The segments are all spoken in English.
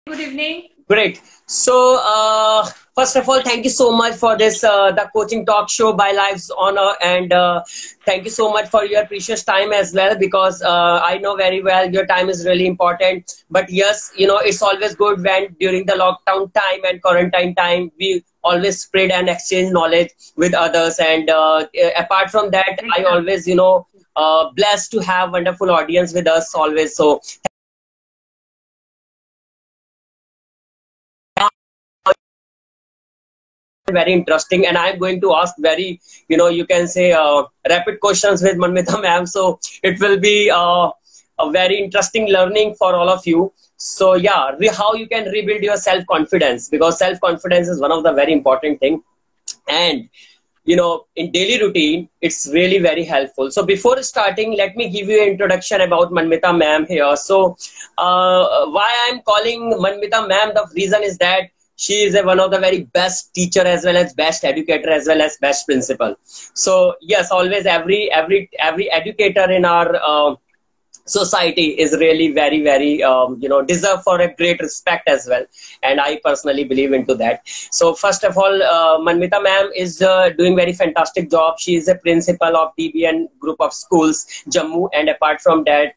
Good evening. Great. So, first of all, thank you so much for this, the coaching talk show by Lives Honor, and thank you so much for your precious time as well, because I know very well your time is really important. But yes, it's always good when during the lockdown time and quarantine time, we always spread and exchange knowledge with others. And apart from that, I always, blessed to have wonderful audience with us always. So, very interesting, and I'm going to ask very, you can say, rapid questions with Manmita ma'am, so it will be a very interesting learning for all of you. So yeah, how you can rebuild your self-confidence, because self-confidence is one of the very important thing. And in daily routine, it's really very helpful. So before starting, let me give you an introduction about Manmita ma'am here. So why I'm calling Manmita ma'am, the reason is that she is one of the very best teacher, as well as best educator, as well as best principal. So yes, always every educator in our society is really very, very deserve for a great respect as well, and I personally believe into that. So first of all, Manmita ma'am is doing very fantastic job. She is a principal of DBN group of schools, Jammu, and apart from that,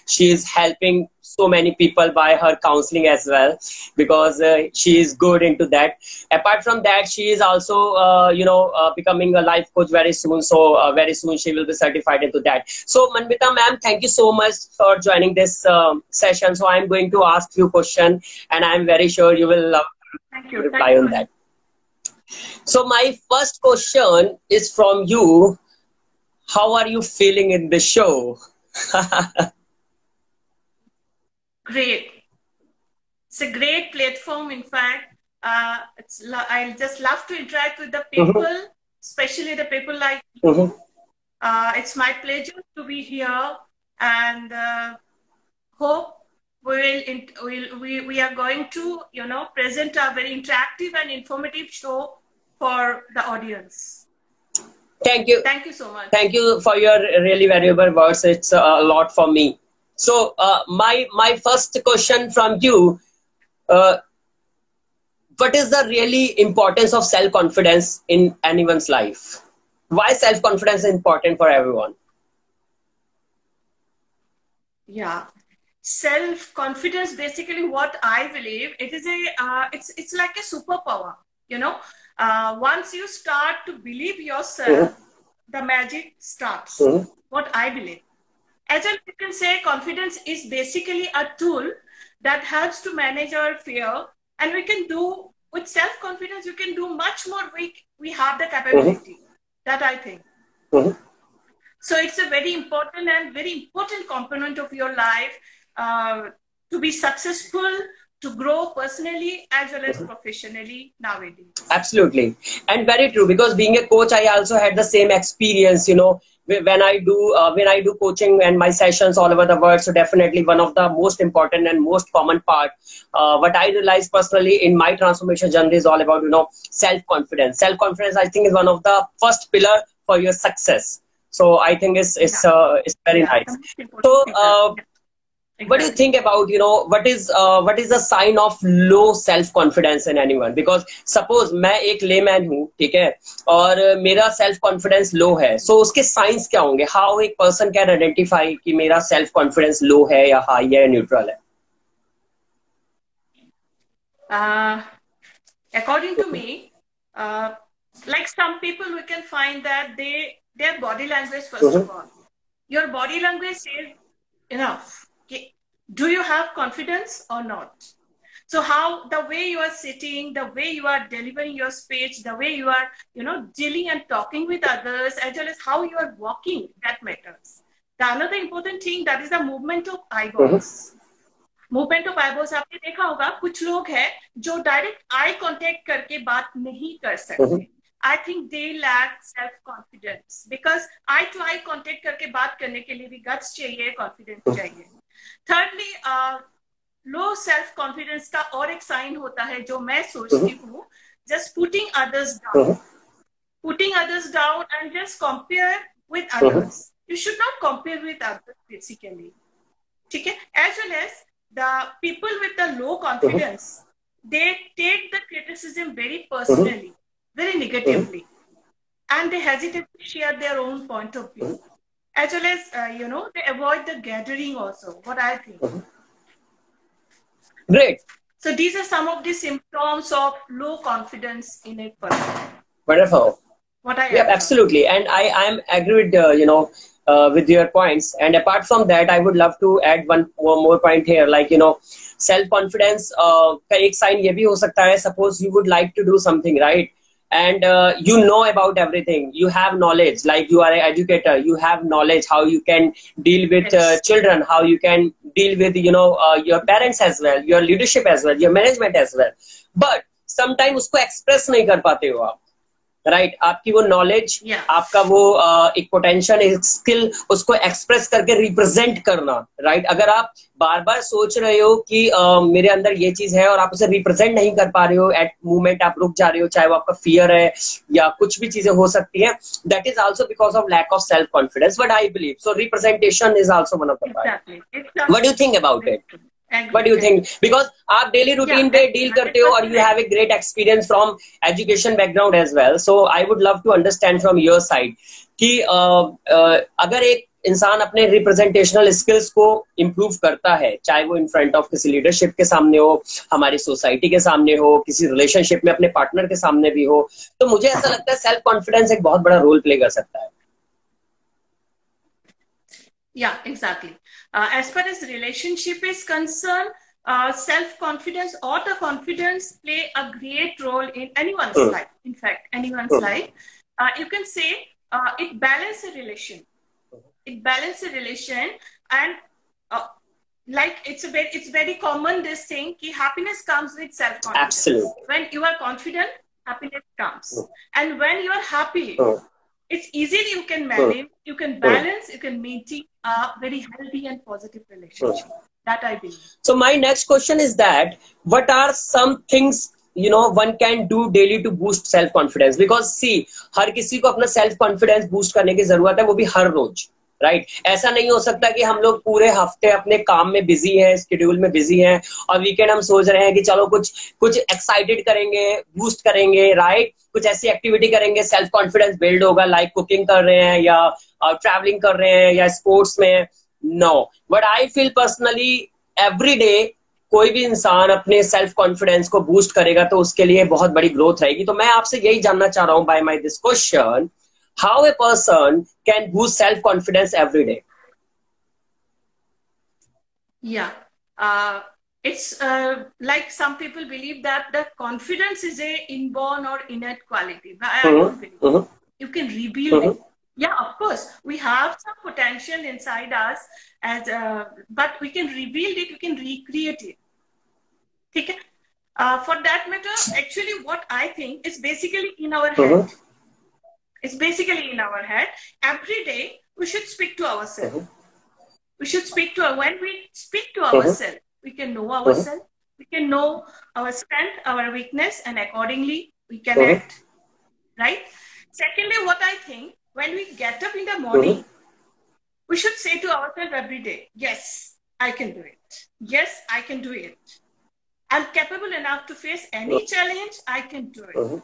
she is helping so many people by her counseling as well, because she is good into that. Apart from that, she is also becoming a life coach very soon. So very soon she will be certified into that. So Manmita ma'am, thank you so much for joining this session. So I'm going to ask you question, and I'm very sure you will love to reply on that. So my first question is from you. How are you feeling in the show? Great. It's a great platform. In fact, I just love to interact with the people, especially the people like you. It's my pleasure to be here, and hope we are going to present a very interactive and informative show for the audience. Thank you. Thank you so much. Thank you for your really valuable words. It's a lot for me. So my first question from you, what is the really importance of self-confidence in anyone's life? Why self-confidence is important for everyone? Yeah, self-confidence, basically what I believe, it is it's like a superpower. Once you start to believe yourself, the magic starts. What I believe. As well, you can say confidence is basically a tool that helps to manage our fear, and we can do with self-confidence, you can do much more. We have the capability, that I think. So it's a very important component of your life to be successful, to grow personally as well as professionally nowadays. Absolutely. And very true, because being a coach, I also had the same experience, when I do coaching and my sessions all over the world. So definitely one of the most important and most common part, what I realized personally in my transformation journey is all about, self-confidence. Self-confidence, I think, is one of the first pillar for your success. So I think it's very nice. So what do you think about, what is the sign of low self confidence in anyone? Because suppose मैं एक layman हूँ, ठीक है, और मेरा self confidence low है, so उसके signs क्या होंगे? How a person can identify कि मेरा self confidence low है या high है या neutral है? According to me, like some people, we can find that their body language, first of all, your body language says enough. Do you have confidence or not? So how the way you are sitting, the way you are delivering your speech, the way you are, dealing and talking with others, as well as how you are walking, that matters. The another important thing, that is the movement of eyeballs. Movement of eyebrows आपने देखा होगा, कुछ लोग हैं जो direct आई contact करके बात नहीं कर सकते. I think they lack self confidence, because eye to eye contact करके बात करने के लिए भी गट्स चाहिए, कॉन्फिडेंस चाहिए. थर्डली, लो सेल्फ कॉन्फिडेंस का और एक साइन होता है जो मैं सोचती हूँ, just putting others down and just compare with others. You should not compare with others basically, ठीक है. As well as the people with the low confidence, they take the criticism very personally, very negatively, and they hesitate to share their own point of view. As well as, they avoid the gathering also, what I think. Great. So these are some of the symptoms of low confidence in a person. Wonderful. What I absolutely. And I'm agree with, with your points. And apart from that, I would love to add one more point here. Like, self-confidence, ka ek sign ye bhi ho sakta hai. Suppose you would like to do something, right? And you know about everything. You have knowledge, like you are an educator. You have knowledge how you can deal with children, how you can deal with, your parents as well, your leadership as well, your management as well. But sometimes usko express nahi kar pate ho aap. Right आपकी वो knowledge आपका वो एक potential एक skill उसको express करके represent करना right अगर आप बार बार सोच रहे हो कि मेरे अंदर ये चीज है और आप उसे रिप्रेजेंट नहीं कर पा रहे हो एट मोमेंट आप रुक जा रहे हो चाहे वो आपका फियर है या कुछ भी चीजें हो सकती है that is also because of lack of self confidence but I believe so representation is also one of the part what do you think about it What do you think? Because आप daily routine पे deal करते हो और you have a great experience from education background as well. So I would love to understand from your side कि अगर एक इंसान अपने representational skills को improve करता है, चाहे वो in front of किसी leadership के सामने हो, हमारी society के सामने हो, किसी relationship में अपने partner के सामने भी हो, तो मुझे ऐसा लगता है self confidence एक बहुत बड़ा role play कर सकता है. Yeah, exactly. As far as relationship is concerned, self-confidence or the confidence play a great role in anyone's life. In fact, anyone's life. You can say it balances a relation. It balances a relation, and like it's very common this thing. Ki happiness comes with self-confidence. Absolutely. When you are confident, happiness comes, and when you are happy. It's easily you can manage, you can balance, you can maintain a very healthy and positive relationship. That I believe. So my next question is that what are some things one can do daily to boost self confidence? Because see, हर किसी को अपना self confidence boost करने की जरूरत है, वो भी हर रोज. Right ऐसा नहीं हो सकता कि हम लोग पूरे हफ्ते अपने काम में बिजी हैं स्केड्यूल में बिजी हैं और वीकेंड हम सोच रहे हैं कि चलो कुछ एक्साइटेड करेंगे बूस्ट करेंगे राइट कुछ ऐसी एक्टिविटी करेंगे सेल्फ कॉन्फिडेंस बिल्ड होगा लाइक कुकिंग कर रहे हैं या ट्रैवलिंग कर रहे हैं या स्पोर्ट्स में no but I feel personally every day कोई भी इंसान अपने सेल्फ कॉन्फिडेंस को बूस्ट करेगा तो उसके लिए बहुत बड़ी ग्रोथ रहेगी तो मैं आपसे यही जानना चाह रहा हूँ by my this question how a person can boost self-confidence every day? Yeah. It's like some people believe that the confidence is a inborn or innate quality. I don't believe. You can rebuild it. Yeah, of course. We have some potential inside us, but we can rebuild it, we can recreate it. Okay? For that matter, actually what I think is basically in our head. It's basically in our head. Every day, we should speak to ourselves. We should speak to when we speak to ourselves, we can know ourselves. We can know our strength, our weakness, and accordingly, we can act. Right? Secondly, what I think, when we get up in the morning, we should say to ourselves every day, yes, I can do it. Yes, I can do it. I'm capable enough to face any challenge. I can do it.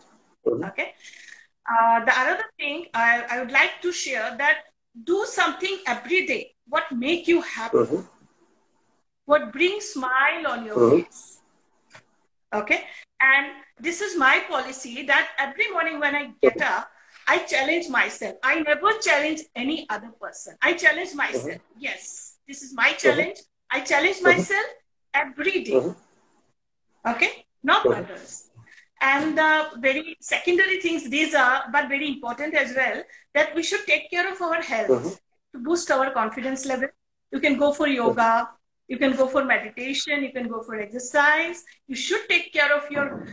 Okay? The other thing I would like to share that do something every day. What make you happy? What brings smile on your face? Okay? And this is my policy that every morning when I get up, I challenge myself. I never challenge any other person. I challenge myself. Yes, this is my challenge. I challenge myself every day. Okay? Not others. And the very secondary things, these are, but very important as well, that we should take care of our health to boost our confidence level. You can go for yoga, you can go for meditation, you can go for exercise. You should take care of your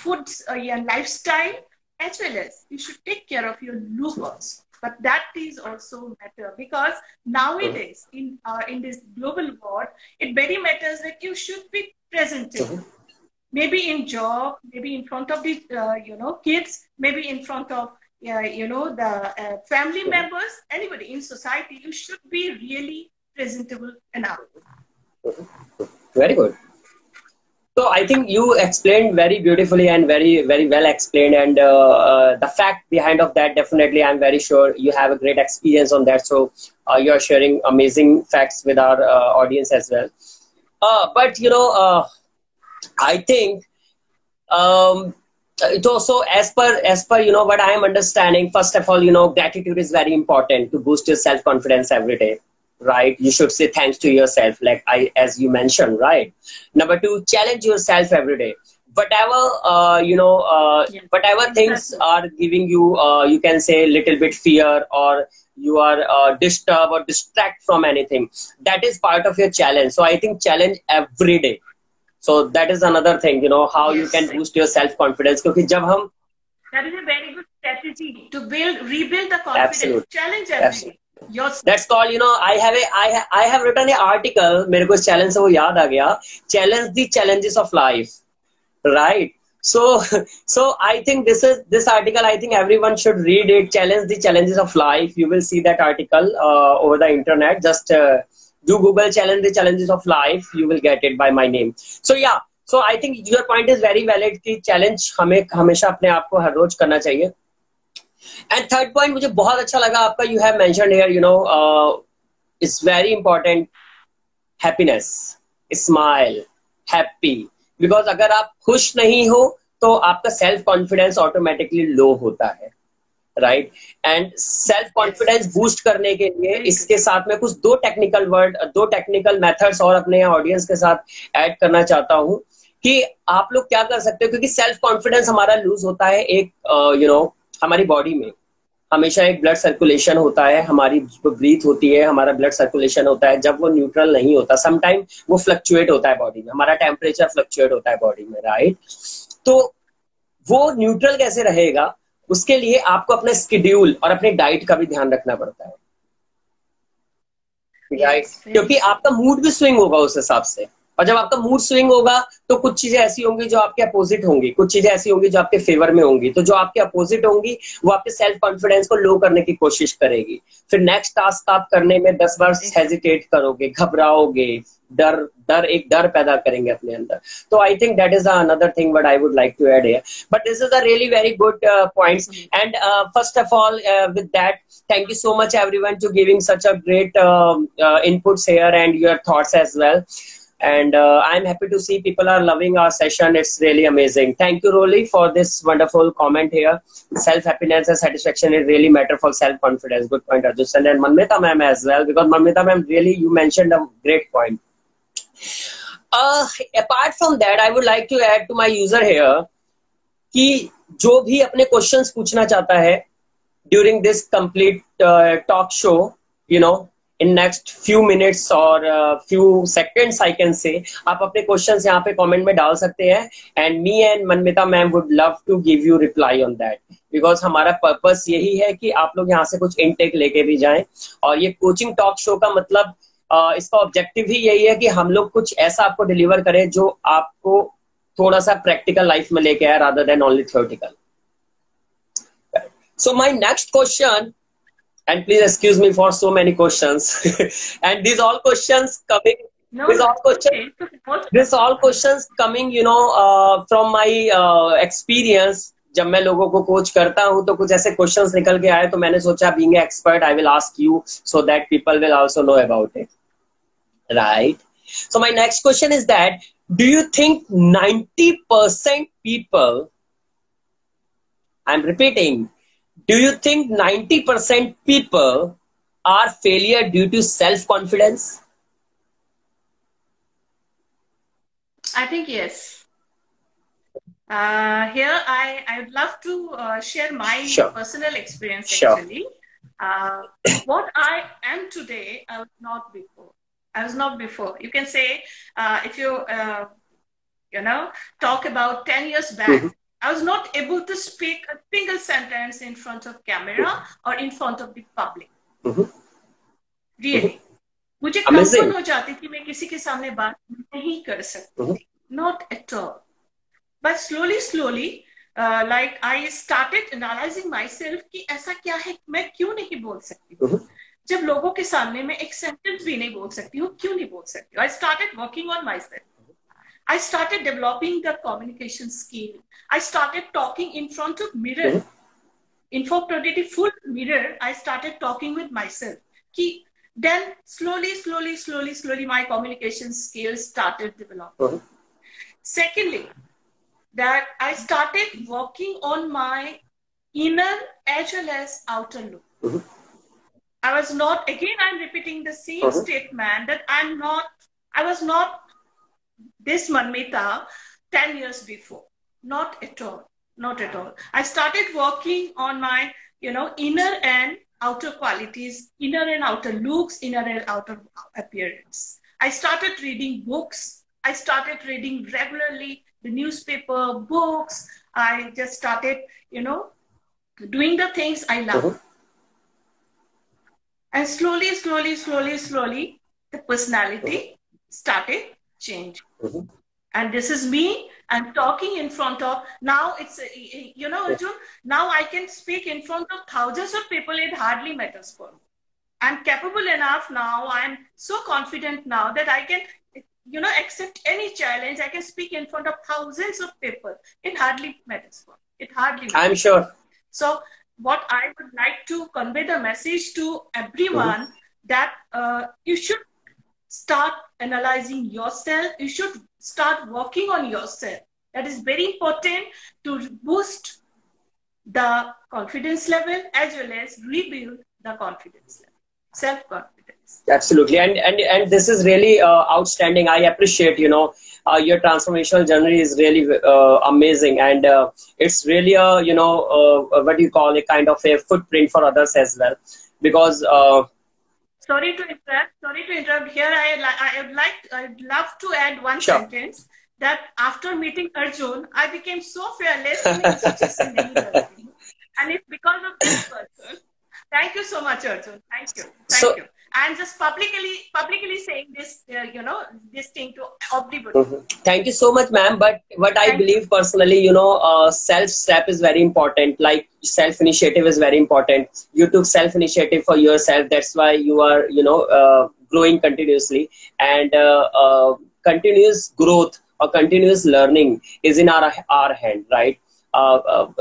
food and lifestyle, as well as you should take care of your look also. But that is also matter because nowadays in this global world, it very matters that you should be presentable. Maybe in job, maybe in front of the kids, maybe in front of the family members, anybody in society. You should be really presentable enough. Very good. So I think you explained very beautifully and very well explained, and the fact behind of that, definitely I'm very sure you have a great experience on that. So you are sharing amazing facts with our audience as well. But I think it also, as per what I am understanding, first of all, gratitude is very important to boost your self confidence every day, right? You should say thanks to yourself, like I as you mentioned, right? Number two, challenge yourself every day. Whatever Yeah, whatever things exactly. are giving you, you can say, little bit fear, or you are disturbed or distract from anything, that is part of your challenge. So I think challenge every day. So that is another thing, how you Yes, can boost your self confidence. Because जब हम that is a very good strategy to rebuild the confidence. absolute, Challenge every absolute. day yourself. That's called, I have written an article. मेरे को इस challenge से वो याद आ गया. Challenge the challenges of life, right? So, so I think this article. I think everyone should read it. Challenge the challenges of life. You will see that article over the internet. Just do Google challenge the challenges of life. You will get it by my name. So yeah. So I think your point is very valid कि challenge हमें हमेशा अपने आप को हर रोज करना चाहिए. And third point मुझे बहुत अच्छा लगा आपका. You have mentioned here, it's very important, happiness, smile, happy. Because अगर आप खुश नहीं हो तो आपका सेल्फ कॉन्फिडेंस ऑटोमेटिकली लो होता है, right? And self Yes, confidence yes. Boost करने के लिए Very good. इसके साथ में कुछ दो टेक्निकल मेथड्स और अपने ऑडियंस के साथ ऐड करना चाहता हूं कि आप लोग क्या कर सकते हो. क्योंकि सेल्फ कॉन्फिडेंस हमारा लूज होता है एक हमारी बॉडी में हमेशा एक ब्लड सर्कुलेशन होता है, हमारी जो ब्रीथ होती है, हमारा ब्लड सर्कुलेशन होता है, जब वो न्यूट्रल नहीं होता, समटाइम वो फ्लक्चुएट होता है बॉडी में, हमारा टेम्परेचर फ्लक्चुएट होता है बॉडी में, राइट? तो वो न्यूट्रल कैसे रहेगा, उसके लिए आपको अपना स्केड्यूल और अपने डाइट का भी ध्यान रखना पड़ता है, राइट? Yes, very क्योंकि true. आपका मूड भी स्विंग होगा उस हिसाब से. और जब आपका मूड स्विंग होगा तो कुछ चीजें ऐसी होंगी जो आपके अपोजिट होंगी, कुछ चीजें ऐसी होंगी जो आपके फेवर में होंगी. तो जो आपके अपोजिट होंगी वो आपके सेल्फ कॉन्फिडेंस को लो करने की कोशिश करेगी. फिर नेक्स्ट टास्क आप करने में 10 बार हेजिटेट करोगे, घबराओगे, डर डर एक डर पैदा करेंगे अपने अंदर. तो I think that is another thing what I would like to add here. But this is a really very good points. And first of all, with that, thank you so much everyone to giving such a great inputs here and your thoughts as well. And I'm happy to see people are loving our session. It's really amazing. Thank you, Rolly, for this wonderful comment here. Self happiness and satisfaction is really matter for self confidence. Good point, Arjun. And Manmita ma'am as well, because Manmita ma'am, really, you mentioned a great point. Apart from that, I would like to add to my user here कि जो भी अपने questions पूछना चाहता है during this complete talk show, in next few minutes or few seconds, I can say, आप अपने questions यहाँ पे कमेंट में डाल सकते हैं. And me and Manmita ma'am would love to give you reply on that, because हमारा पर्पस यही है कि आप लोग यहाँ से कुछ इनटेक लेके भी जाएं. और ये कोचिंग टॉक शो का मतलब, इसका ऑब्जेक्टिव ही यही है कि हम लोग कुछ ऐसा आपको डिलीवर करें जो आपको थोड़ा सा प्रैक्टिकल लाइफ में लेके आए, rather than only theoretical. So my next question, and please excuse me for so many questions, and these all questions coming, No, these no, all questions, okay. So most these all questions coming, from my experience. जब मैं लोगों को coach करता हूं तो कुछ ऐसे questions निकल के आए, तो मैंने सोचा being expert I will ask you so that people will also know about it, right? So my next question is that, do you think 90% people, I'm repeating, do you think 90% people are failure due to self-confidence? I think yes. Here I would love to share my Sure. personal experience Sure. actually. What I am today, I was not before. I was not before. You can say, if you talk about 10 years back, I was not able to speak a single sentence in front of camera or in front of the public. Really. मुझे comfort हो जाती थी मैं किसी के सामने बात नहीं कर सकती. Not at all. But slowly, like I started analyzing myself कि ऐसा क्या है, मैं क्यों नहीं बोल सकती. जब लोगों के सामने मैं एक सेंटेंस भी नहीं बोल सकती हूँ, क्यों नहीं बोल सकती हूँ? I started working on myself. I started developing the communication skill. I started talking in front of mirror. In front of the full mirror, I started talking with myself. Then slowly, my communication skills started developing. Secondly, that I started working on my inner as well as outer look. I was not, again, I'm repeating the same statement that I was not this Manmita 10 years before. Not at all. Not at all. I started working on my, inner and outer qualities, inner and outer looks, inner and outer appearance. I started reading books. I started reading regularly the newspaper, books. I just started, doing the things I love. And slowly, the personality started changing. And this is me. I'm talking in front of, now it's, Arjun, now I can speak in front of thousands of people. It hardly matters for me. I'm capable enough now. I'm so confident now that I can, accept any challenge. I can speak in front of thousands of people. It hardly matters for me. It hardly matters. I'm sure. So what I would like to convey the message to everyone that you should start analyzing yourself. You should start working on yourself. That is very important to boost the confidence level as well as rebuild the confidence level, self-confidence. Absolutely, and this is really outstanding. I appreciate, your transformational journey is really amazing, and it's really a, what do you call, a kind of a footprint for others as well, because. Sorry to interrupt. Here, I'd love to add one sentence that after meeting Arjun, I became so fearless in such and it's because of this person. Thank you so much, Arjun. Thank you. Thank you. I'm just publicly saying this, this thing to everybody. Thank you so much, ma'am. But what I believe personally, self-step is very important. Like self-initiative is very important. You took self-initiative for yourself. That's why you are, growing continuously. And continuous growth or continuous learning is in our hand, right?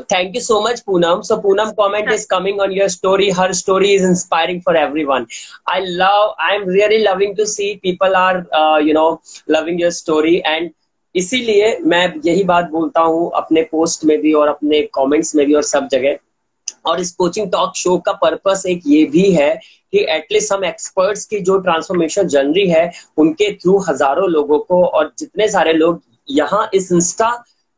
Thank you so much, Poonam. So Poonam comment is coming on your story. Her story is inspiring for everyone. I'm really loving to see people are, loving your story. And इसीलिए मैं यही बात बोलता हूँ अपने post में भी और अपने कमेंट्स में भी और सब जगह. और इस कोचिंग टॉक शो का पर्पस एक ये भी है कि एटलीस्ट हम एक्सपर्ट्स की जो ट्रांसफॉर्मेशन जर्नी है उनके थ्रू हजारों लोगों को और जितने सारे लोग यहाँ इस इंस्टा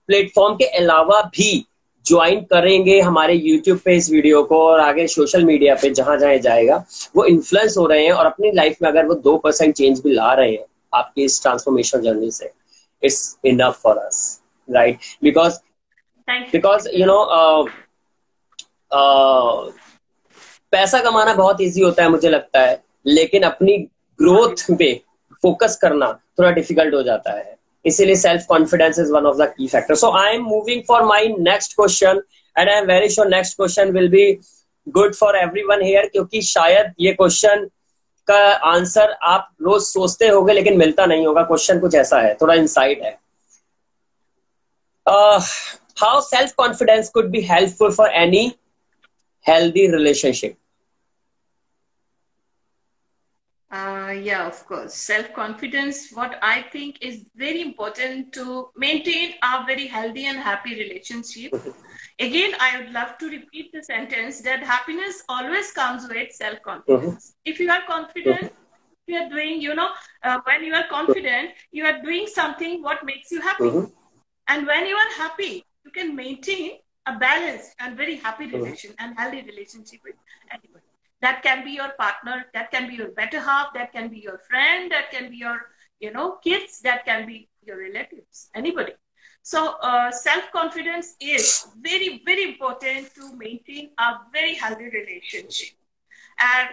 प्लेटफॉर्म के अलावा भी ज्वाइन करेंगे हमारे यूट्यूब पे इस वीडियो को और आगे सोशल मीडिया पे जहां जहां जाएगा वो इन्फ्लुएंस हो रहे हैं और अपनी लाइफ में अगर वो 2% चेंज भी ला रहे हैं आपकी इस ट्रांसफॉर्मेशन जर्नी से, it's enough for us, right? Because पैसा कमाना बहुत इजी होता है मुझे लगता है, लेकिन अपनी ग्रोथ पे फोकस करना थोड़ा डिफिकल्ट हो जाता है. इसीलिए self confidence is one of the key factor. So I am moving for my next question and I am very sure next question will be good for everyone here, क्योंकि शायद ये question का answer आप रोज सोचते होंगे लेकिन मिलता नहीं होगा. क्वेश्चन कुछ ऐसा है, थोड़ा इनसाइट है. How self confidence could be helpful for any healthy relationship? Yeah, of course. Self-confidence, what I think is very important to maintain a very healthy and happy relationship. Again, I would love to repeat the sentence that happiness always comes with self-confidence. If you are confident, you are doing, when you are confident, you are doing something what makes you happy. And when you are happy, you can maintain a balanced and very happy relation and healthy relationship with anybody. That can be your partner, that can be your better half, that can be your friend, that can be your, kids, that can be your relatives, anybody. So self-confidence is very, very important to maintain a very healthy relationship. And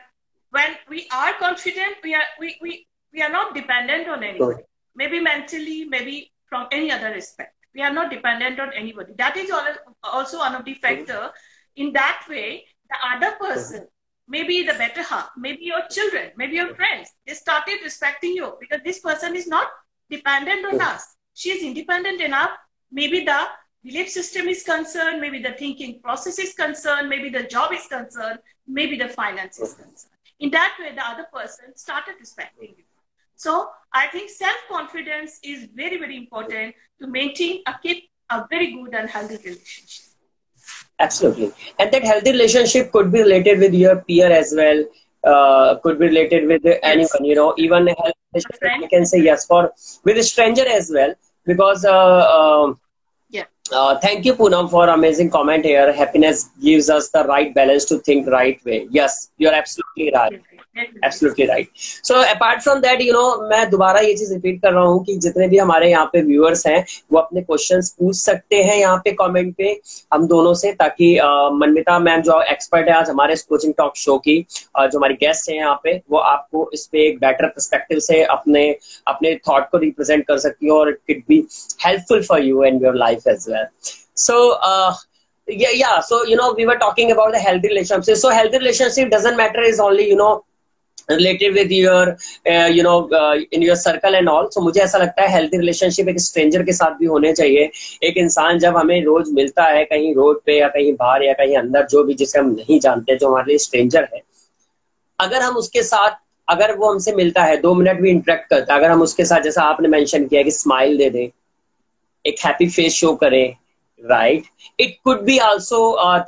when we are confident, we are not dependent on anybody. Maybe mentally, maybe from any other aspect. We are not dependent on anybody. That is also one of the factor. In that way, the other person maybe the better half, maybe your children, maybe your friends, they started respecting you because this person is not dependent on us. She is independent enough. Maybe the belief system is concerned, maybe the thinking process is concerned, maybe the job is concerned, maybe the finance is concerned. In that way, the other person started respecting you. So I think self-confidence is very, very important to maintain keep a very good and healthy relationship. Absolutely. And that healthy relationship could be related with your peer as well. Could be related with anyone, you know, even a healthy relationship, I can say yes, with a stranger as well. Because thank you, Poonam, for amazing comment here. Happiness gives us the right balance to think right way. Yes, you're absolutely right. Absolutely right. So apart from that, you know, मैं दोबारा ये चीज repeat कर रहा हूँ कि जितने भी हमारे यहाँ पे व्यूअर्स हैं वो अपने क्वेश्चंस पूछ सकते हैं यहाँ पे कमेंट पे हम दोनों से, ताकि मनमिता मैम जो एक्सपर्ट है आज हमारे कोचिंग टॉक शो की, जो हमारी गेस्ट है यहाँ पे, वो आपको इस पे एक बेटर पर्सपेक्टिव से अपने थॉट को रिप्रेजेंट कर सकती है और it could be helpful for you and your life as well. So yeah, so you know, we were talking about the healthy relationship. So healthy relationship doesn't matter is only, you know, related with your in your circle and all. So मुझे ऐसा लगता है healthy relationship एक stranger के साथ भी होने चाहिए. एक इंसान जब हमें रोज मिलता है कहीं रोड पे या कहीं बाहर या कहीं अंदर, जो भी जिसे हम नहीं जानते, जो हमारे लिए stranger है, अगर हम उसके साथ, अगर वो हमसे मिलता है 2 मिनट भी इंटरेक्ट करता है, अगर हम उसके साथ जैसा आपने मेंशन किया कि स्माइल दे दें, एक हैप्पी फेस शो करें, right, it could be also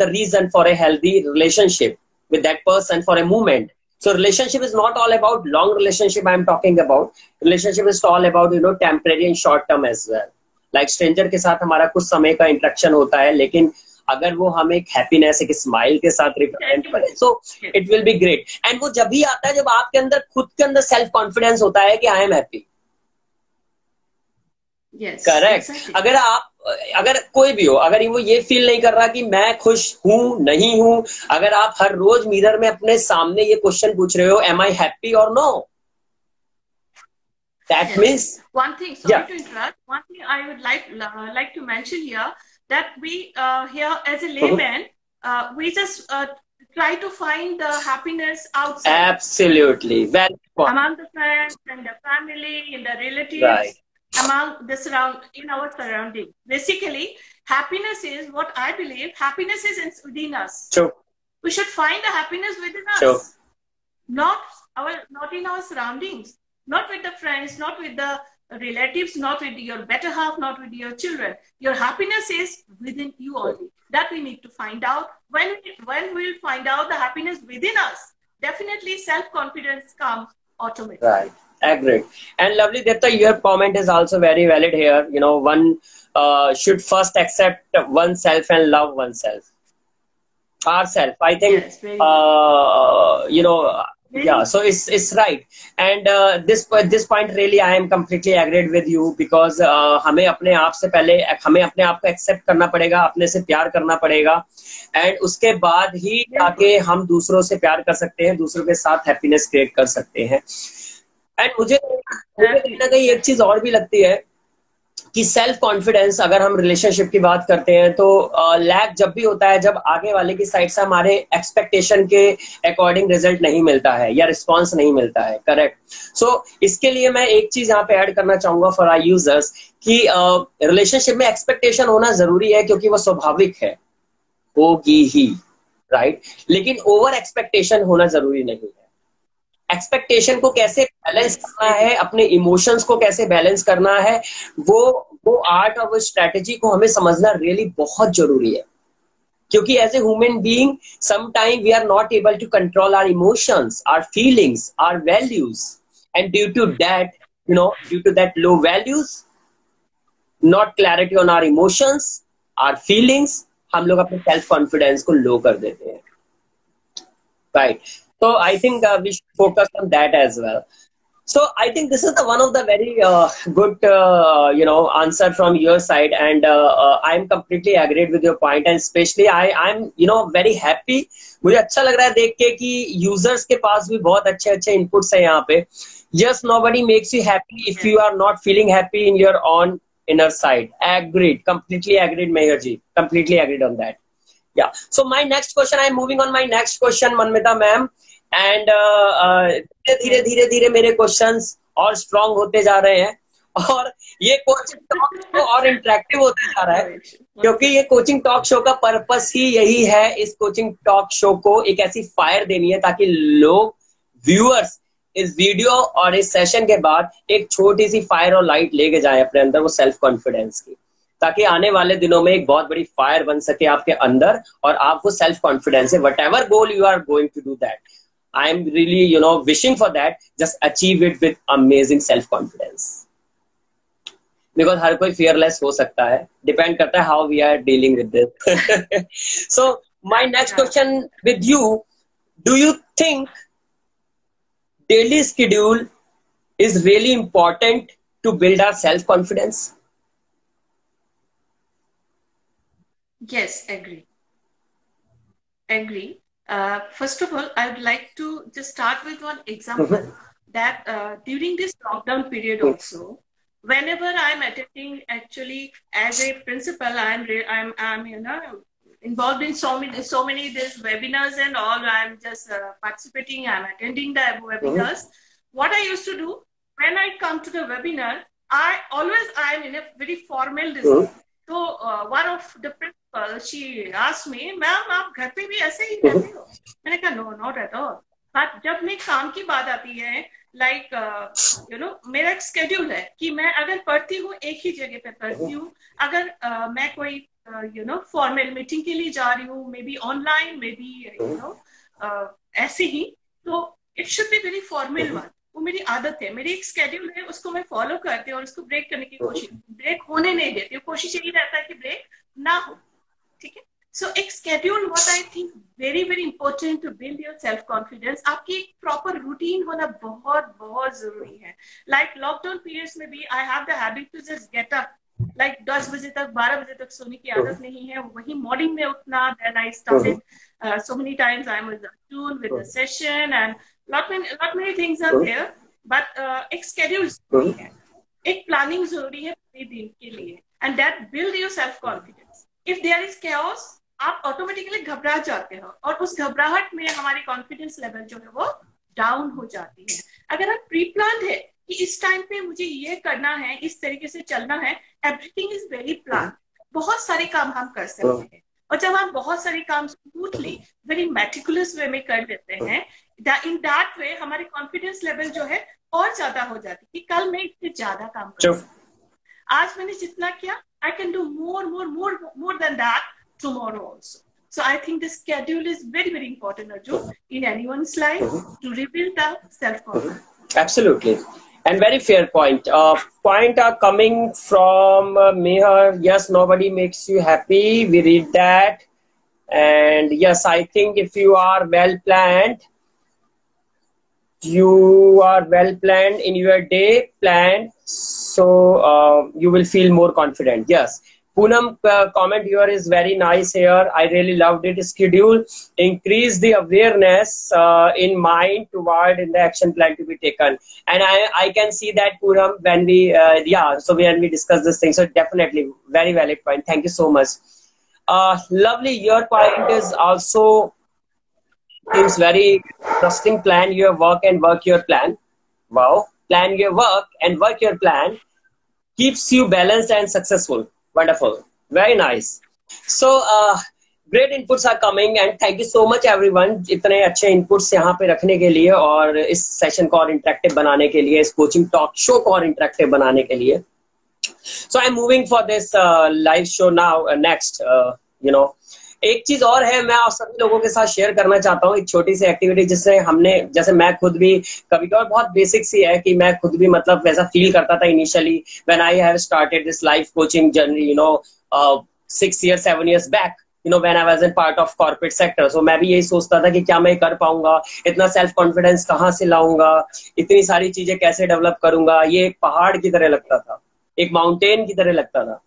the reason for a healthy relationship with that person for a moment. So relationship is not all about long relationship I am talking about. Relationship is all about, you know, temporary and short term as well. Like stranger के साथ हमारा कुछ समय का interaction होता है, लेकिन अगर वो हम एक हैप्पीनेस, एक स्माइल के साथ रिप्रेजेंट करें, so it will be great. And वो जब भी आता है जब आपके अंदर खुद के अंदर सेल्फ कॉन्फिडेंस होता है कि आई एम हैप्पी. करेक्ट. अगर कोई भी हो, अगर वो ये फील नहीं कर रहा कि मैं खुश हूं नहीं हूं, अगर आप हर रोज मिरर में अपने सामने ये क्वेश्चन पूछ रहे हो, एम आई हैप्पी और no, that means one thing, sorry to interrupt, one thing I would like to mention here, that we here as a layman, we just try to find the happiness outside. Absolutely. Well, among the friends and the family and the relatives. Right. Among the in our surrounding. Basically, happiness is what I believe. Happiness is within us. True. We should find the happiness within us. True. Not in our surroundings, not with the friends, not with the relatives, not with your better half, not with your children. Your happiness is within you only. That we need to find out. When we'll find out the happiness within us, definitely self-confidence comes automatically. Right. Agreed. And lovely Dipta, your comment is also very valid here. You know, one should first accept oneself and love oneself. Ourself, I think. Yes, you know, yeah. So it's right. And this point really, I am completely agreed with you, because हमें अपने आप से पहले हमें अपने आप को accept करना पड़ेगा, अपने से प्यार करना पड़ेगा, एंड उसके बाद ही जाके हम दूसरों से प्यार कर सकते हैं, दूसरों के साथ हैप्पीनेस क्रिएट कर सकते हैं. एंड मुझे कहीं ना कहीं एक चीज और भी लगती है कि सेल्फ कॉन्फिडेंस, अगर हम रिलेशनशिप की बात करते हैं तो लैक जब भी होता है जब आगे वाले की साइड से हमारे एक्सपेक्टेशन के अकॉर्डिंग रिजल्ट नहीं मिलता है या रिस्पॉन्स नहीं मिलता है. करेक्ट. सो इसके लिए मैं एक चीज यहाँ पे ऐड करना चाहूंगा फॉर आवर यूजर्स कि रिलेशनशिप में एक्सपेक्टेशन होना जरूरी है, क्योंकि वो स्वाभाविक है, होगी ही, राइट, लेकिन ओवर एक्सपेक्टेशन होना जरूरी नहीं है. एक्सपेक्टेशन को कैसे बैलेंस करना है, अपने इमोशंस को कैसे बैलेंस करना है, वो आर्ट और वो स्ट्रेटेजी को हमें समझना रियली बहुत जरूरी है. क्योंकि as a human being some time we are not able to control our emotions, our feelings, our values, and due to that low values, not clarity on our emotions, our feelings, हम लोग अपने self confidence को लो कर देते हैं. Right. So I think we should focus on that as well. So I think this is one of the very good answer from your side, and I'm completely agreed with your point, and especially I'm very happy. मुझे अच्छा लग रहा है देख के कि users के पास भी बहुत अच्छे inputs हैं यहाँ पे. Yes, nobody makes you happy if you are not feeling happy in your own inner side. Agreed, completely agreed, Meher ji, completely agreed on that. Yeah. So my next question, I'm moving on my next question, Manmita ma'am. And धीरे धीरे धीरे मेरे questions और strong होते जा रहे हैं, और ये कोचिंग टॉक शो और इंटरेक्टिव होते जा रहा है, क्योंकि ये कोचिंग टॉक शो का पर्पस ही यही है, इस कोचिंग टॉक शो को एक ऐसी फायर देनी है ताकि लोग, व्यूअर्स, इस वीडियो और इस सेशन के बाद एक छोटी सी फायर और लाइट लेके जाए अपने अंदर, वो सेल्फ कॉन्फिडेंस की, ताकि आने वाले दिनों में एक बहुत बड़ी फायर बन सके आपके अंदर, और आपको सेल्फ कॉन्फिडेंस है, whatever goal you are going to do that, I am really wishing for that, just achieve it with amazing self confidence, because हर कोई फियरलेस हो सकता है, डिपेंड करता है how we are dealing with this. So my next question with you, do you think daily schedule is really important to build our self confidence? Yes, agree. First of all, I would like to just start with one example that during this lockdown period also, whenever I'm attending, actually as a principal, I'm involved in so many these webinars and all. I'm just participating, I'm attending the webinars. What I used to do when I come to the webinar, I'm in a very formal design. So one of the principal, she asked me, ma'am आप घर पे भी ऐसे ही रहते हो? मैंने कहा no, not at all. But जब मैं काम की बात आती है, like मेरा एक schedule है कि मैं अगर पढ़ती हूँ एक ही जगह पे पढ़ती हूँ, अगर मैं कोई फॉर्मल मीटिंग के लिए जा रही हूँ, may be online, may be ऐसे ही, तो it should be very formal one. वो मेरी आदत है, मेरी एक स्केड्यूल है, उसको मैं फॉलो करती हूँ और उसको ब्रेक करने की कोशिश, ब्रेक होने नहीं देती हूँ, कोशिश यही रहता है कि ब्रेक ना हो. ठीक है. सो एक schedule, what I think very very important to build your self confidence. आपकी एक प्रॉपर रूटीन होना बहुत बहुत जरूरी है. लाइक लॉकडाउन पीरियड्स में भी I have the habit to just get up, like 10 बजे तक 12 बजे तक सोने की आदत नहीं है, वही मॉर्निंग में उठना. Then I started so many times I'm with the tune with the session and lot many things are there, but एक schedule जरूरी है, एक planning जरूरी है पूरे दिन के लिए, and that build your self confidence. If there is chaos, आप ऑटोमेटिकली घबरा जाते हो, और उस घबराहट में हमारी कॉन्फिडेंस लेवल जो है वो डाउन हो जाती है. अगर हम प्री प्लान है कि इस टाइम पे मुझे ये करना है, इस तरीके से चलना है, एवरीथिंग इज वेरी प्लान, बहुत सारे काम हम कर सकते हैं. और जब हम बहुत सारे काम स्मूथली वेरी मेटिकुलस वे में कर देते हैं, इन दैट वे हमारी कॉन्फिडेंस लेवल जो है और ज्यादा हो जाती है कि कल मैं इससे ज्यादा काम करूँ, आज मैंने जितना किया, I can do more than that tomorrow also. So I think the schedule is very very important, Arjun, in anyone's life to rebuild the self-confidence. Absolutely. And very fair point. Point are coming from Mehar. Yes, nobody makes you happy. We read that. And yes, I think if you are well planned, in your day planned, so you will feel more confident. Yes. Poonam, comment here is very nice here. I really loved it. Schedule increase the awareness in mind toward in the action plan to be taken. And I can see that, Poonam, when we so when we discuss this thing. So definitely very valid point. Thank you so much. Lovely. Your point is also seems very interesting. Plan your work and work your plan. Wow. Plan your work and work your plan keeps you balanced and successful. Wonderful. Very nice. So, great inputs are coming and thank you so much everyone. इतने अच्छे inputs यहाँ पे रखने के लिए और इस session को और इंटरेक्टिव बनाने के लिए, इस कोचिंग टॉक शो को और इंटरेक्टिव बनाने के लिए. So, I'm moving for this live show now. Next, एक चीज और है, मैं आप सभी लोगों के साथ शेयर करना चाहता हूँ एक छोटी सी एक्टिविटी, जिससे जैसे मैं खुद भी कभी कभार बहुत बेसिक सी है कि मैं खुद भी मतलब वैसा फील करता था initially when I have started this life coaching journey 6 years 7 years back, when I was in part of corporate sector. So मैं भी यही सोचता था कि क्या मैं कर पाऊंगा, इतना सेल्फ कॉन्फिडेंस कहाँ से लाऊंगा, इतनी सारी चीजें कैसे डेवलप करूंगा. ये एक पहाड़ की तरह लगता था, एक माउंटेन की तरह लगता था.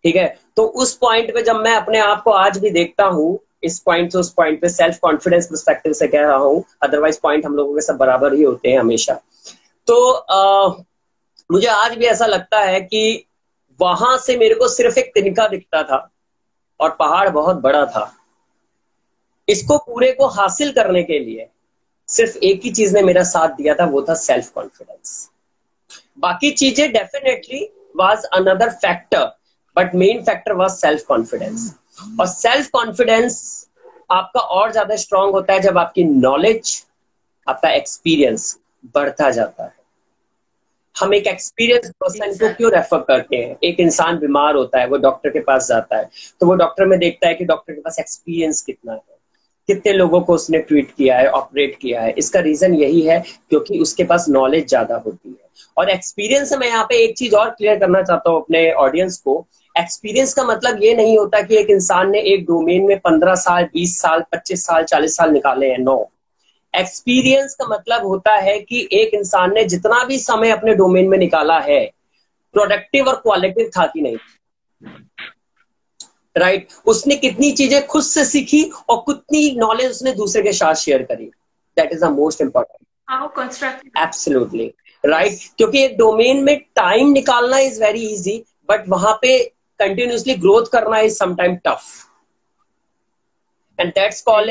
ठीक है. तो उस पॉइंट पे जब मैं अपने आप को आज भी देखता हूँ, इस पॉइंट से उस पॉइंट पे सेल्फ कॉन्फिडेंस पर्सपेक्टिव से कह रहा हूँ, अदरवाइज पॉइंट हम लोगों के सब बराबर ही होते हैं हमेशा. तो मुझे आज भी ऐसा लगता है कि वहां से मेरे को सिर्फ एक तिनका दिखता था और पहाड़ बहुत बड़ा था. इसको पूरे को हासिल करने के लिए सिर्फ एक ही चीज ने मेरा साथ दिया था, वो था सेल्फ कॉन्फिडेंस। बाकी चीजें definitely was another factor, but main factor was self confidence. और सेल्फ कॉन्फिडेंस आपका और ज्यादा स्ट्रांग होता है जब आपकी नॉलेज, आपका एक्सपीरियंस बढ़ता जाता है। हम एक एक्सपीरियंस पर्सन को क्यों रेफर करते हैं? एक इंसान बीमार होता है, वो डॉक्टर के पास जाता है, तो वो डॉक्टर में देखता है कि डॉक्टर के पास एक्सपीरियंस कितना है, कितने लोगों को उसने ट्रीट किया है, ऑपरेट किया है। इसका रीजन यही है क्योंकि उसके पास नॉलेज ज्यादा होती है। और एक्सपीरियंस में यहाँ पे एक चीज और क्लियर करना चाहता हूँ अपने ऑडियंस को। एक्सपीरियंस का मतलब ये नहीं होता कि एक इंसान ने एक डोमेन में 15 साल, 20 साल, 25 साल, 40 साल निकाले हैं। नो, एक्सपीरियंस का मतलब होता है कि एक इंसान ने जितना भी समय अपने डोमेन में निकाला है, प्रोडक्टिव और क्वालिटिव था कि नहीं, राइट? उसने कितनी चीजें खुद से सीखी और कितनी नॉलेज उसने दूसरे के साथ शेयर करी। That is the most important. Absolutely right. क्योंकि एक डोमेन में टाइम निकालना इज वेरी इजी, बट वहां पे कंटिन्यूसली ग्रोथ करना is sometime tough, and that's called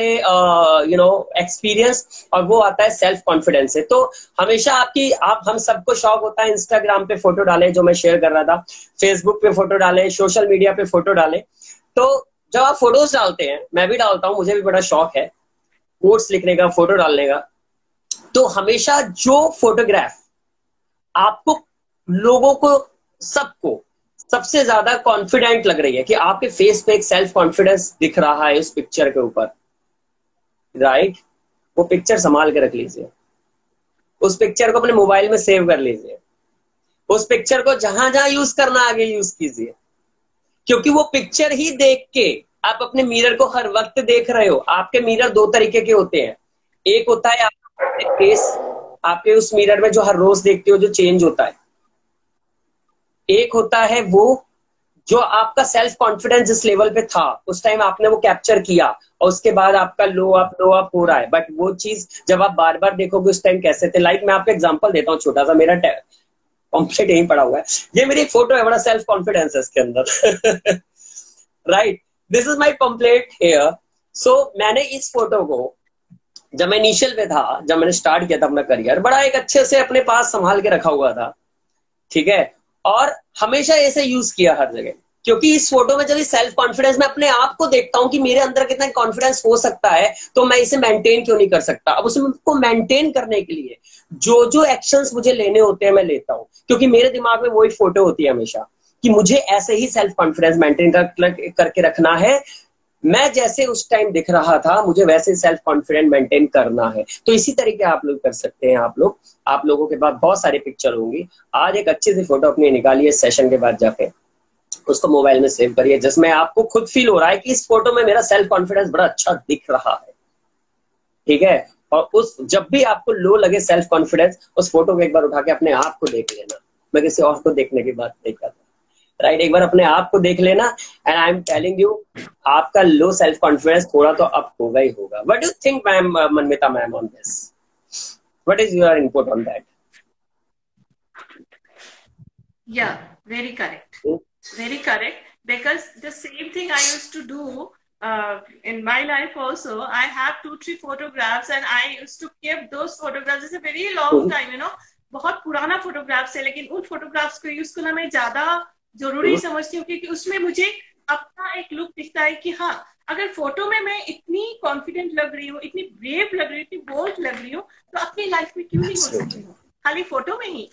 experience. और वो आता है सेल्फ कॉन्फिडेंस से। तो हमेशा हम सबको शौक होता है इंस्टाग्राम पे फोटो डाले, जो मैं शेयर कर रहा था, फेसबुक पे फोटो डाले, सोशल मीडिया पे फोटो डाले। तो जब आप फोटोज डालते हैं, मैं भी डालता हूं, मुझे भी बड़ा शौक है कोट्स लिखने का, फोटो डालने का। तो हमेशा जो फोटोग्राफ आपको, लोगों को, सबको सबसे ज्यादा कॉन्फिडेंट लग रही है, कि आपके फेस पे एक सेल्फ कॉन्फिडेंस दिख रहा है उस पिक्चर के ऊपर, राइट? वो पिक्चर संभाल के रख लीजिए, उस पिक्चर को अपने मोबाइल में सेव कर लीजिए, उस पिक्चर को जहां जहां यूज करना आगे यूज कीजिए, क्योंकि वो पिक्चर ही देख के आप अपने मिरर को हर वक्त देख रहे हो। आपके मिरर दो तरीके के होते हैं। एक होता है आपका फेस, आपके उस मिरर में जो हर रोज देखते हो, जो चेंज होता है। एक होता है वो जो आपका सेल्फ कॉन्फिडेंस जिस लेवल पे था उस टाइम आपने वो कैप्चर किया, और उसके बाद आपका लो अप हो रहा है। बट वो चीज जब आप बार बार देखोगे उस टाइम कैसे थे। लाइक मैं आपको एग्जांपल देता हूँ छोटा सा, मेरा पॉम्पलेट यहीं पड़ा हुआ है, ये मेरी एक फोटो है, बड़ा सेल्फ कॉन्फिडेंस है इसके अंदर। Right, this is my pamphlet here. So मैंने इस फोटो को जब मैं इनिशियल पे था, जब मैंने स्टार्ट किया था अपना करियर, बड़ा एक अच्छे से अपने पास संभाल के रखा हुआ था, ठीक है? और हमेशा ऐसे यूज किया हर जगह, क्योंकि इस फोटो में जब सेल्फ कॉन्फिडेंस मैं अपने आप को देखता हूं कि मेरे अंदर कितना कॉन्फिडेंस हो सकता है, तो मैं इसे मेंटेन क्यों नहीं कर सकता? अब उसको मेंटेन करने के लिए जो जो एक्शंस मुझे लेने होते हैं मैं लेता हूं, क्योंकि मेरे दिमाग में वही फोटो होती है हमेशा कि मुझे ऐसे ही सेल्फ कॉन्फिडेंस मेंटेन करके रखना है। मैं जैसे उस टाइम दिख रहा था, मुझे वैसे सेल्फ कॉन्फिडेंस मेंटेन करना है। तो इसी तरीके आप लोग कर सकते हैं। आप लोगों के पास बहुत सारी पिक्चर होंगी। आज एक अच्छी सी फोटो अपनी निकालिए, सेशन के बाद जाके उसको मोबाइल में सेव करिए, जिसमें आपको खुद फील हो रहा है कि इस फोटो में मेरा सेल्फ कॉन्फिडेंस बड़ा अच्छा दिख रहा है, ठीक है? और जब भी आपको लो लगे सेल्फ कॉन्फिडेंस, उस फोटो को एक बार उठा के अपने आप को देख लेना। मैं किसी और को देखने की बात नहीं कर रहा, राइट? एक बार अपने आप को देख लेना, and I am telling you, आपका लो सेल्फ कॉन्फिडेंस थोड़ा तो अप होगा ही होगा। What do you think ma'am, Manmita ma'am, on this? What is your input on that? Yeah, very correct. Very correct. Because the same thing I used to do in my life also. I have 2-3 photographs and I used to keep those photographs. It's a very long time, you know. बहुत पुराना photographs है, लेकिन उन photographs को use करना मैं ज्यादा जरूरी समझती हूँ, क्योंकि उसमें मुझे अपना एक लुक दिखता है कि हाँ, अगर फोटो में मैं इतनी कॉन्फिडेंट लग रही हूँ, इतनी ब्रेव लग रही हूँ, इतनी बोल्ड लग रही हूँ, तो अपनी लाइफ में क्यों नहीं हो सकती हूँ? खाली फोटो में ही,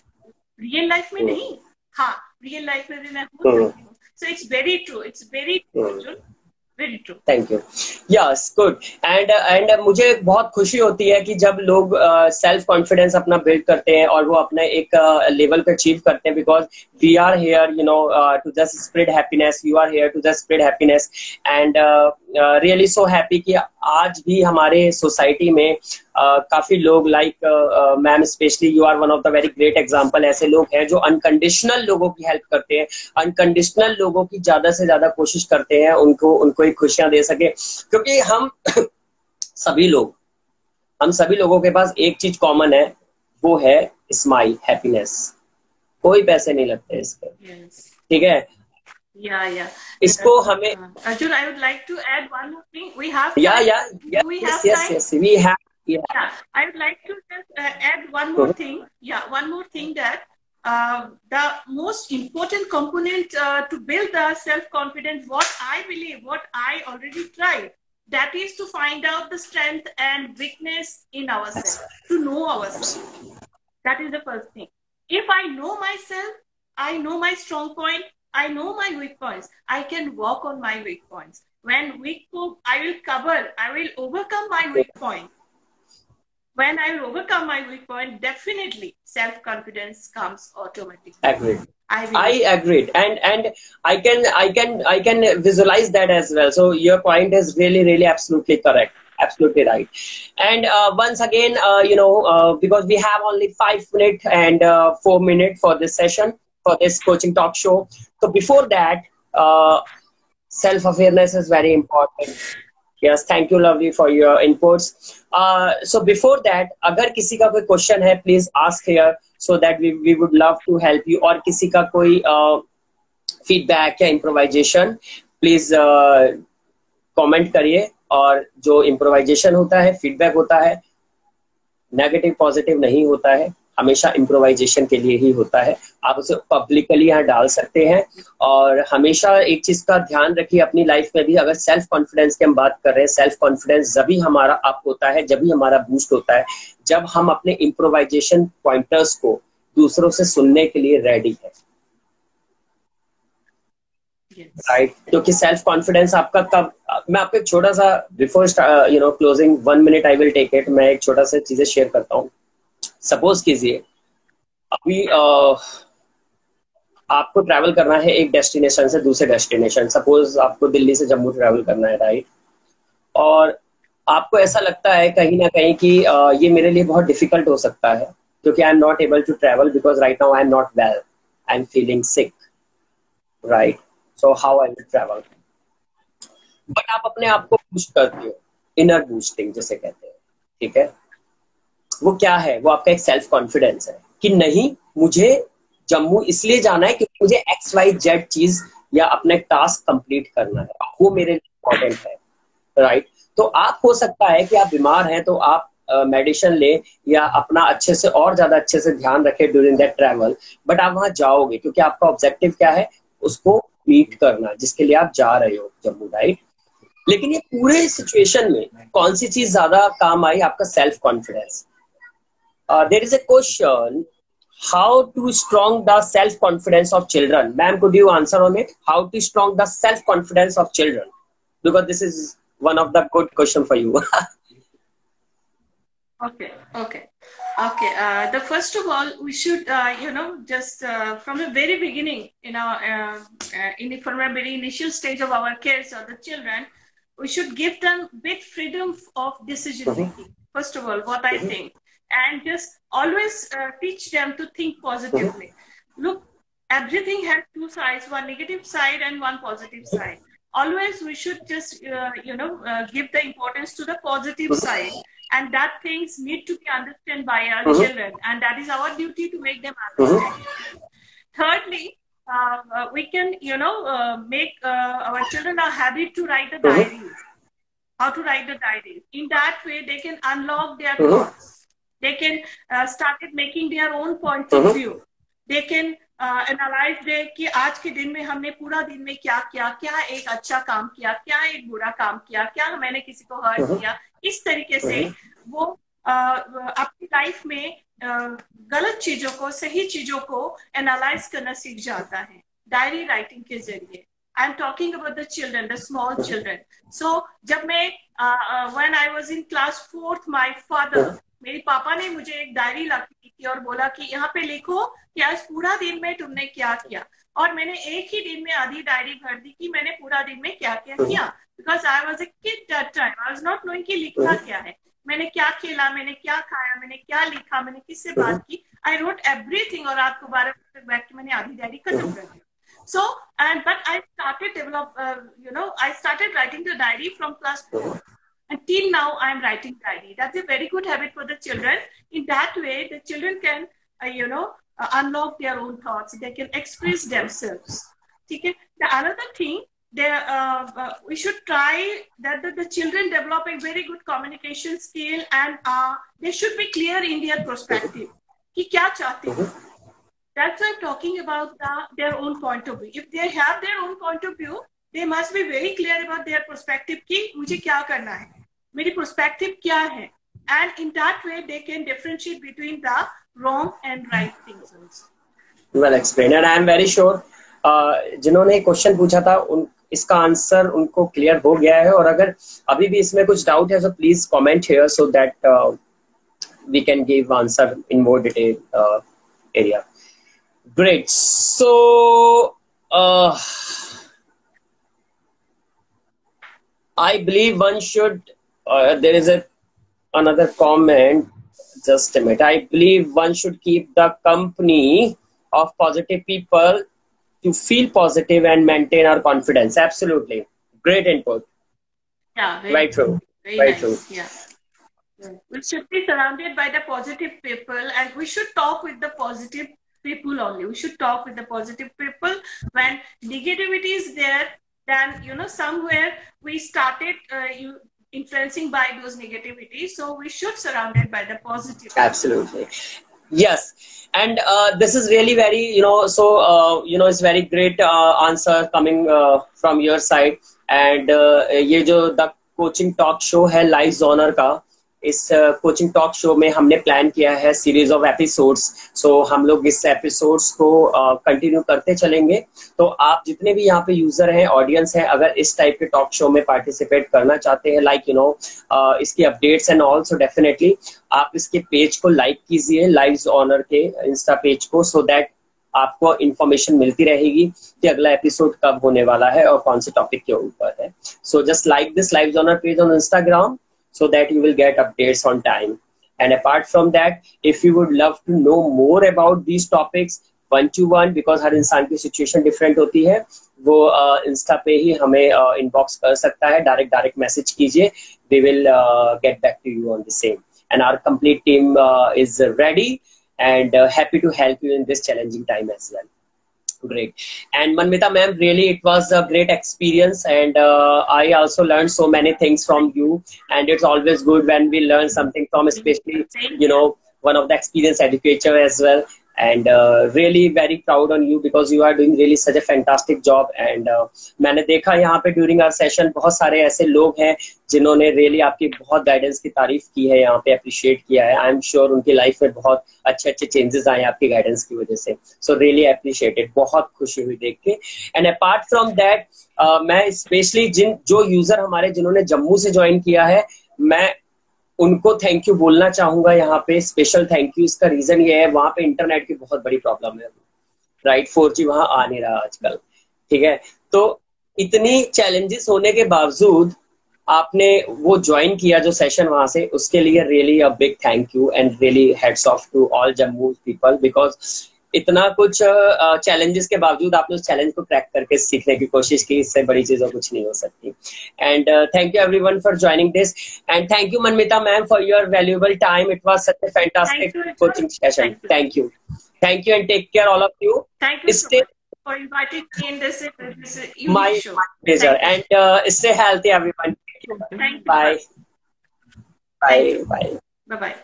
रियल लाइफ में नहीं। हाँ, रियल लाइफ में भी मैं हो सकती हूँ। So it's very true, it's very true, very true. Thank you. Yes, good. And मुझे बहुत खुशी होती है कि जब लोग सेल्फ कॉन्फिडेंस अपना बिल्ड करते हैं और वो अपने एक लेवल पे अचीव करते हैं, because we are here, you know, to just spread happiness. You are here to just spread happiness, and really so happy कि आज भी हमारे सोसाइटी में काफी लोग, like ma'am specially, you are one of the very great example. ऐसे लोग हैं जो अनकंडीशनल लोगों की हेल्प करते हैं, अनकंडीशनल लोगों की ज्यादा से ज्यादा कोशिश करते हैं उनको एक खुशियां दे सके। क्योंकि हम सभी लोगों के पास एक चीज कॉमन है, वो है स्माइल, हैप्पीनेस। कोई पैसे नहीं लगते इसके, ठीक है? Yeah. इसको हमें Arjun, I would like to add one more thing. We have yeah time. yeah yeah Do we yes have yes time? yes we have yeah. Yeah, I would like to just add one more thing. Yeah, one more thing that the most important component to build the self-confidence, what I believe, what I already tried, that is to find out the strength and weakness in ourselves, to know ourselves. That is the first thing. If I know myself, I know my strong point, I know my weak points, I can work on my weak points. When weak point, I will overcome my weak point. When I will overcome my weak point, definitely self-confidence comes automatically. Agreed. I agreed, and I can visualize that as well. So your point is really absolutely correct, absolutely right. And once again, because we have only 5 minutes and 4 minutes for this session, for this coaching talk show. So before that, self-awareness is very important. Yes, thank you, Lovely, for your inputs. So before that, अगर किसी का कोई question है, please ask here so that we would love to help you. और किसी का कोई feedback या improvisation, please comment करिए. और जो improvisation होता है, feedback होता है, negative positive नहीं होता है, हमेशा इम्प्रोवाइजेशन के लिए ही होता है. आप उसे पब्लिकली यहाँ डाल सकते हैं. और हमेशा एक चीज का ध्यान रखिए अपनी लाइफ में भी, अगर सेल्फ कॉन्फिडेंस की हम बात कर रहे हैं, सेल्फ कॉन्फिडेंस जब भी हमारा अप होता है, जब भी हमारा बूस्ट होता है, जब हम अपने इम्प्रोवाइजेशन पॉइंटर्स को दूसरों से सुनने के लिए रेडी है. राइट, क्योंकि सेल्फ कॉन्फिडेंस आपका कब, मैं आपको एक छोटा सा before closing 1 minute I will take it, मैं एक छोटा सा चीजें शेयर करता हूँ. सपोज कीजिए अभी आपको ट्रैवल करना है एक डेस्टिनेशन से दूसरे डेस्टिनेशन. सपोज आपको दिल्ली से जम्मू ट्रैवल करना है, राइट. और आपको ऐसा लगता है कहीं ना कहीं कि ये मेरे लिए बहुत डिफिकल्ट हो सकता है, क्योंकि I am not able to travel because right now I am not well, I am feeling sick, right. So how I will travel. But आप अपने आप को बूस्ट करते हो, इनर बूस्टिंग जिसे कहते हैं, ठीक है. वो क्या है? वो आपका एक सेल्फ कॉन्फिडेंस है कि नहीं, मुझे जम्मू इसलिए जाना है क्योंकि मुझे XYZ चीज या अपने टास्क कंप्लीट करना है, वो मेरे लिए इम्पोर्टेंट है, राइट. तो आप, हो सकता है कि आप बीमार हैं तो आप मेडिसिन ले या अपना अच्छे से और ज्यादा अच्छे से ध्यान रखें ड्यूरिंग दैट ट्रैवल, बट आप वहां जाओगे क्योंकि आपका ऑब्जेक्टिव क्या है? उसको मीट करना, जिसके लिए आप जा रहे हो जम्मू, राइट. लेकिन ये पूरे सिचुएशन में कौन सी चीज ज्यादा काम आई? आपका self confidence. There is a question, how to strong the self-confidence of children. Ma'am, could you answer on it? How to strong the self-confidence of children? Because this is one of the good question for you. Okay. The first of all, we should, just from the very beginning, from the very initial stage of our kids or the children, we should give them big freedom of decision making. First of all, what I think. And just always teach them to think positively. Look, everything has two sides, one negative side and one positive side. Always we should just, give the importance to the positive side. And that things need to be understood by our children. And that is our duty to make them understand. Thirdly, we can, make our children a habit to write the diaries. How to write the diaries. In that way, they can unlock their thoughts. They can start making their own point of view. They can analyze कि आज के दिन में हमने पूरा दिन में क्या किया, क्या एक अच्छा काम किया, क्या एक बुरा काम किया, क्या मैंने किसी को हर्ट किया. इस तरीके से वो अपनी लाइफ में गलत चीजों को, सही चीजों को एनालाइज करना सीख जाता है डायरी राइटिंग के जरिए. I am talking about the children, the small children. So जब मैं when I was in class 4th, my father, मेरे पापा ने मुझे एक डायरी ला के दी थी और बोला कि यहाँ पे लिखो कि आज पूरा दिन में तुमने क्या किया. और मैंने एक ही दिन में आधी डायरी भर दी कि मैंने पूरा दिन में क्या क्या किया. Because I was a kid that time, I was not knowing कि लिखना क्या है. मैंने क्या खेला, मैंने क्या खाया, मैंने क्या लिखा, मैंने किससे बात की. I wrote everything. और रात को 12 बजे तक बैठ के मैंने आधी डायरी खत्म कर दी. So, but I started writing the diary from class 4. Until now, I am writing diary. That's a very good habit for the children. In that way, the children can, unlock their own thoughts. They can express themselves. Okay? another thing, we should try that the children develop a very good communication skill, and they should be clear in their perspective. कि क्या चाहते हैं. That's why I'm talking about their own point of view. If they have their own point of view, they must be very clear about their perspective कि मुझे क्या करना है, मेरी perspective क्या है, and in that way they can differentiate between the wrong and right things also. Well explained, and I am very sure जिन्होंने question पूछा था इसका आंसर उनको क्लियर हो गया है, और अगर अभी भी इसमें कुछ डाउट है तो please comment here so that we can give answer in more detail area. Great. So I believe one should there is another comment, just a minute. I believe one should keep the company of positive people to feel positive and maintain our confidence. Absolutely. Great input. Yeah, very true. Very nice. True. Yeah. We should be surrounded by the positive people, and we should talk with the positive people only. We should talk with the positive people. When negativity is there, then somewhere we started influencing by those negativities. So we should surrounded by the positive. Absolutely. Yes. And this is really very, it's very great answer coming from your side. And ये जो the coaching talk show है Lives Honor का, इस coaching talk show में हमने plan किया है series of episodes. सो हम लोग इस एपिसोड्स को कंटिन्यू करते चलेंगे. तो आप जितने भी यहाँ पे यूजर हैं, ऑडियंस हैं, अगर इस टाइप के टॉक शो में पार्टिसिपेट करना चाहते हैं, लाइक इसकी updates and all, so definitely आप इसके पेज को लाइक कीजिए, लाइव्स ऑनर के इंस्टा पेज को, सो दैट आपको इंफॉर्मेशन मिलती रहेगी कि अगला एपिसोड कब होने वाला है और कौन से टॉपिक के ऊपर है. So just like this lives honour page on Instagram so that you will get updates on time. And apart from that, if you would love to know more about these topics one-to-one, because हर इंसान की situation different होती है, वो Insta पे ही हमें inbox कर सकता है, direct message कीजिए, we will get back to you on the same. And our complete team is ready and happy to help you in this challenging time as well. Great. And Manmita ma'am, really it was a great experience, and I also learned so many things from you, and it's always good when we learn something from, especially one of the experienced educator as well. And really very proud on you because you are doing really such a fantastic job. And मैंने देखा यहाँ पे during our session बहुत सारे ऐसे लोग हैं जिन्होंने really आपकी बहुत गाइडेंस की तारीफ की है, यहाँ पे अप्रिशिएट किया है. आई एम श्योर उनकी लाइफ में बहुत अच्छे अच्छे चेंजेस आए आपकी गाइडेंस की वजह से. सो रियली अप्रिशिएटेड, बहुत खुशी हुई देख के. एंड अपार्ट फ्रॉम दैट मैं स्पेशली जो यूजर हमारे जिन्होंने जम्मू से ज्वाइन किया है, मैं उनको थैंक यू बोलना चाहूंगा यहाँ पे, स्पेशल थैंक यू. इसका रीजन ये है, वहां पे इंटरनेट की बहुत बड़ी प्रॉब्लम है, राइट. 4G वहां आ नहीं रहा आजकल, ठीक है. तो इतनी चैलेंजेस होने के बावजूद आपने वो ज्वाइन किया जो सेशन वहां से, उसके लिए really a big thank you and really hats off to all Jammu people, because इतना कुछ चैलेंजेस के बावजूद आपने उस चैलेंज को क्रैक करके सीखने की कोशिश की. इससे बड़ी चीजों कुछ नहीं हो सकती. And thank you everyone for joining this, and thank you Manmita ma'am for your valuable time. It was such a fantastic coaching session. Thank you and take care all of you. Stay for inviting me in this my show. Pleasure. And stay healthy everyone. Thank you. Bye. Bye.